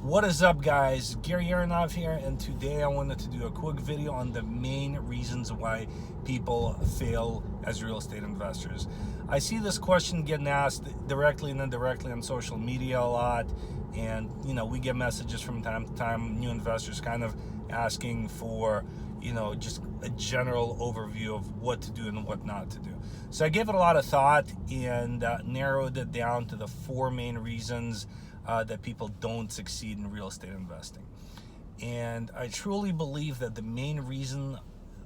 What is up, guys? Gary Aronov here, and today I wanted to do a quick video on the main reasons why people fail as real estate investors. I see this question getting asked directly and indirectly on social media a lot, and we get messages from time to time, new investors kind of asking for just a general overview of what to do and what not to do. So I gave it a lot of thought and narrowed it down to the four main reasons that people don't succeed in real estate investing. And I truly believe that the main reason,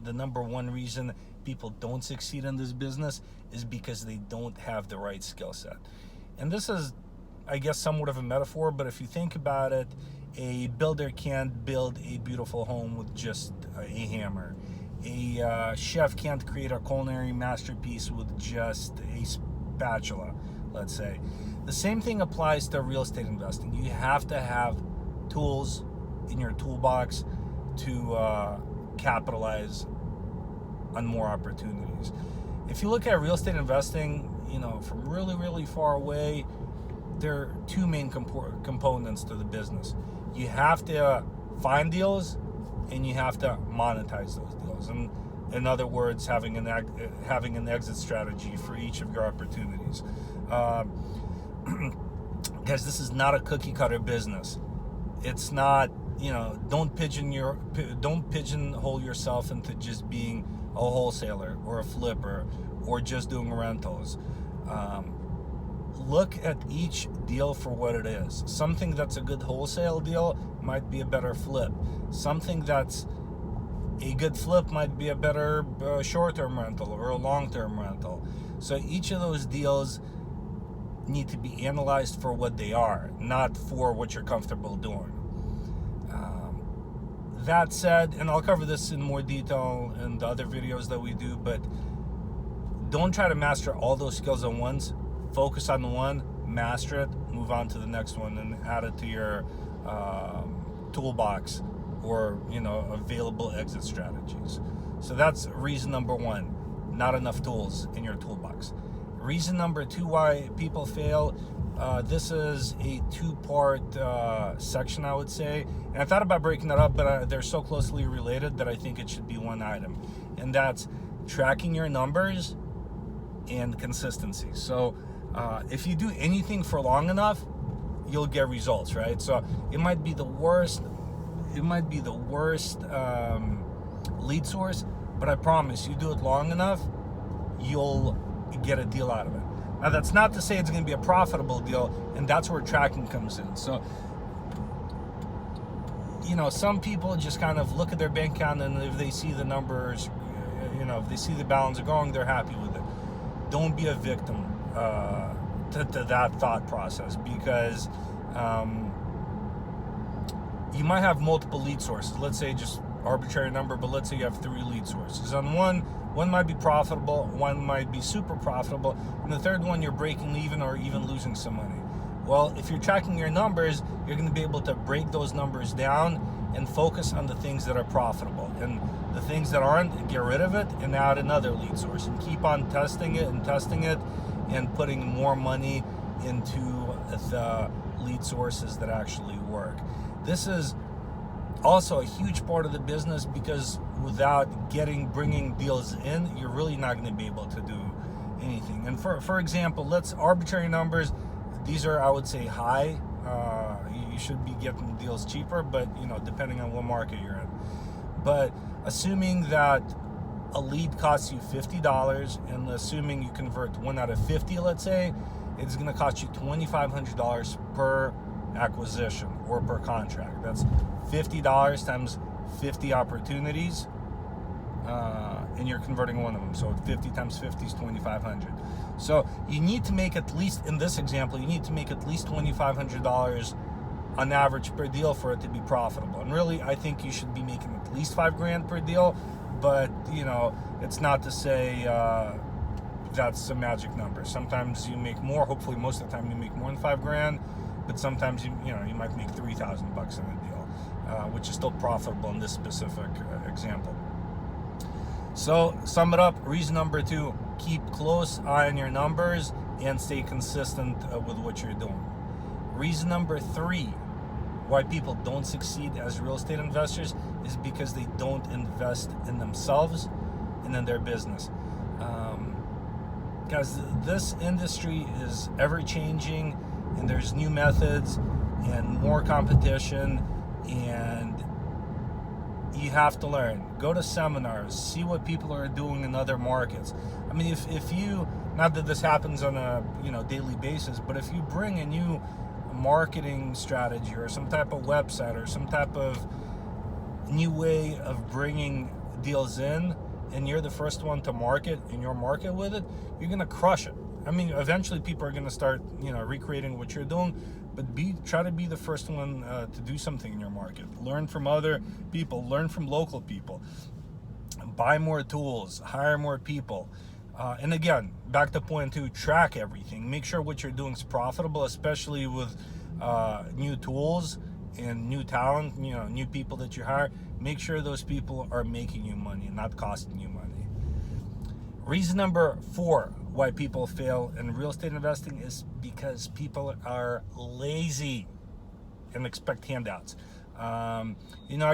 the number one reason people don't succeed in this business is because they don't have the right skill set. And this is, I guess, somewhat of a metaphor, but if you think about it, a builder can't build a beautiful home with just a hammer. A chef can't create a culinary masterpiece with just a spatula, let's say. The same thing applies to real estate investing. You have to have tools in your toolbox to capitalize on more opportunities. If you look at real estate investing, from really, really far away, there are two main components to the business. You have to find deals, and you have to monetize those deals. And in other words, having an exit strategy for each of your opportunities. Guys, this is not a cookie cutter business. It's not, don't pigeonhole yourself into just being a wholesaler or a flipper or just doing rentals. Look at each deal for what it is. Something that's a good wholesale deal might be a better flip. Something that's a good flip might be a better short-term rental or a long-term rental. So each of those deals need to be analyzed for what they are, not for what you're comfortable doing. That said, and I'll cover this in more detail in the other videos that we do, but don't try to master all those skills at once. Focus on one, master it, move on to the next one, and add it to your toolbox or available exit strategies. So that's reason number one: not enough tools in your toolbox. Reason number two why people fail, this is a two-part section, I would say. And I thought about breaking that up, but they're so closely related that I think it should be one item. And that's tracking your numbers and consistency. So if you do anything for long enough, you'll get results, right? So it might be the worst lead source, but I promise you do it long enough, you'll get a deal out of it. Now, that's not to say it's going to be a profitable deal, and that's where tracking comes in. So, some people just kind of look at their bank account, and if they see the numbers, if they see the balance growing, they're happy with it. Don't be a victim to that thought process, because you might have multiple lead sources. Let's say just arbitrary number, but let's say you have 3 lead sources. On one might be profitable, one might be super profitable, and the third one you're breaking even or even losing some money. Well, if you're tracking your numbers, you're going to be able to break those numbers down and focus on the things that are profitable, and the things that aren't, get rid of it and add another lead source, and keep on testing it and putting more money into the lead sources that actually work. This is also a huge part of the business, because without bringing deals in, you're really not going to be able to do anything. And for example, let's arbitrary numbers. These are, I would say, high. You should be getting deals cheaper, but depending on what market you're in. But assuming that a lead costs you $50, and assuming you convert 1 out of 50, let's say, it's going to cost you $2,500 per acquisition or per contract. That's $50 times 50 opportunities, and you're converting one of them. So 50 times 50 is 2,500. So you need to make, at least in this example, you need to make at least $2,500 on average per deal for it to be profitable. And really, I think you should be making at least $5,000 per deal. But it's not to say that's a magic number. Sometimes you make more. Hopefully, most of the time you make more than $5,000. But sometimes you might make $3,000 in a deal, which is still profitable in this specific example. So sum it up. Reason number 2: keep close eye on your numbers and stay consistent with what you're doing. Reason number 3: why people don't succeed as real estate investors is because they don't invest in themselves and in their business. Because this industry is ever changing, and there's new methods and more competition, and you have to learn. Go to seminars, see what people are doing in other markets. I mean, if you, not that this happens on a daily basis, but if you bring a new marketing strategy or some type of website or some type of new way of bringing deals in, and you're the first one to market in your market with it, you're gonna crush it. I mean, eventually people are gonna start recreating what you're doing, but try to be the first one to do something in your market. Learn from other people, learn from local people, buy more tools, hire more people. And again, back to point 2, track everything. Make sure what you're doing is profitable, especially with new tools and new talent, new people that you hire. Make sure those people are making you money and not costing you money. Reason number 4 why people fail in real estate investing is because people are lazy and expect handouts. I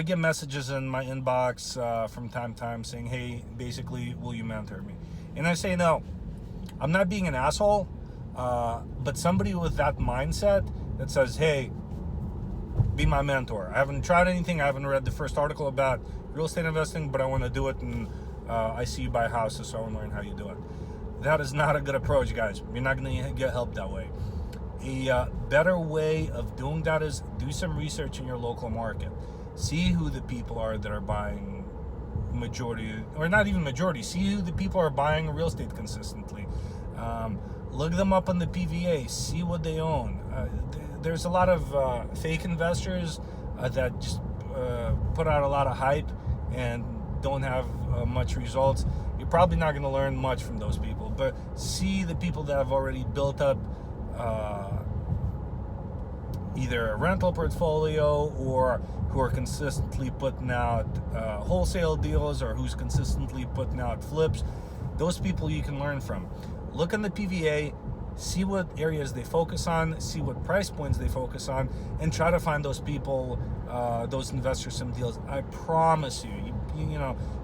get messages in my inbox from time to time saying, hey, basically, will you mentor me? And I say, no, I'm not being an asshole, but somebody with that mindset that says, hey, be my mentor. I haven't tried anything. I haven't read the first article about real estate investing, but I want to do it, and I see you buy houses, so I want to learn how you do it. That is not a good approach, guys. You're not going to get help that way. A better way of doing that is do some research in your local market. See who the people are that are buying majority, or not even majority. See who the people are buying real estate consistently. Look them up on the PVA. See what they own. There's a lot of fake investors that just put out a lot of hype and don't have much results. You're probably not going to learn much from those people, but see the people that have already built up either a rental portfolio, or who are consistently putting out wholesale deals, or who's consistently putting out flips. Those people you can learn from. Look on the PVA, see what areas they focus on, see what price points they focus on, and try to find those people, those investors, some deals. I promise you,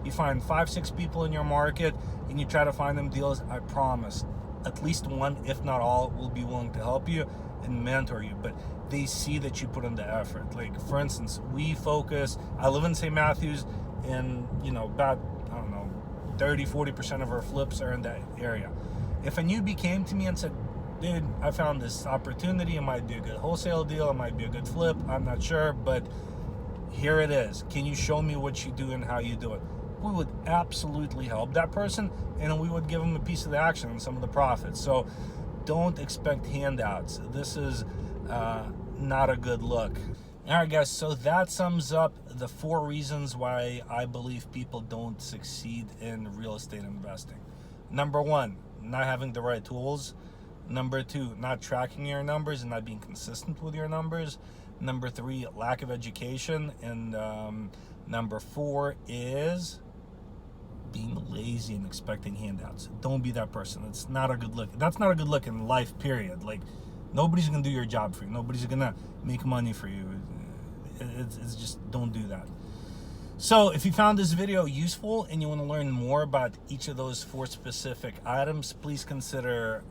you find 5-6 people in your market and you try to find them deals. I promise at least one, if not all, will be willing to help you and mentor you. But they see that you put in the effort. Like, for instance, I live in St. Matthews, and about 30-40% of our flips are in that area. If a newbie came to me and said, dude, I found this opportunity, it might be a good wholesale deal, it might be a good flip, I'm not sure, but here it is. Can you show me what you do and how you do it? We would absolutely help that person, and we would give them a piece of the action and some of the profits. So don't expect handouts. This is not a good look. All right, guys, so that sums up the 4 reasons why I believe people don't succeed in real estate investing. Number 1, not having the right tools. Number 2, not tracking your numbers and not being consistent with your numbers. Number 3, lack of education. And number 4 is being lazy and expecting handouts. Don't be that person. It's not a good look. That's not a good look in life, period. Like, nobody's going to do your job for you. Nobody's going to make money for you. It's just, don't do that. So if you found this video useful and you want to learn more about each of those 4 specific items, please consider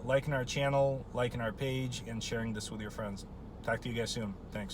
liking our channel, liking our page, and sharing this with your friends. Talk to you guys soon. Thanks.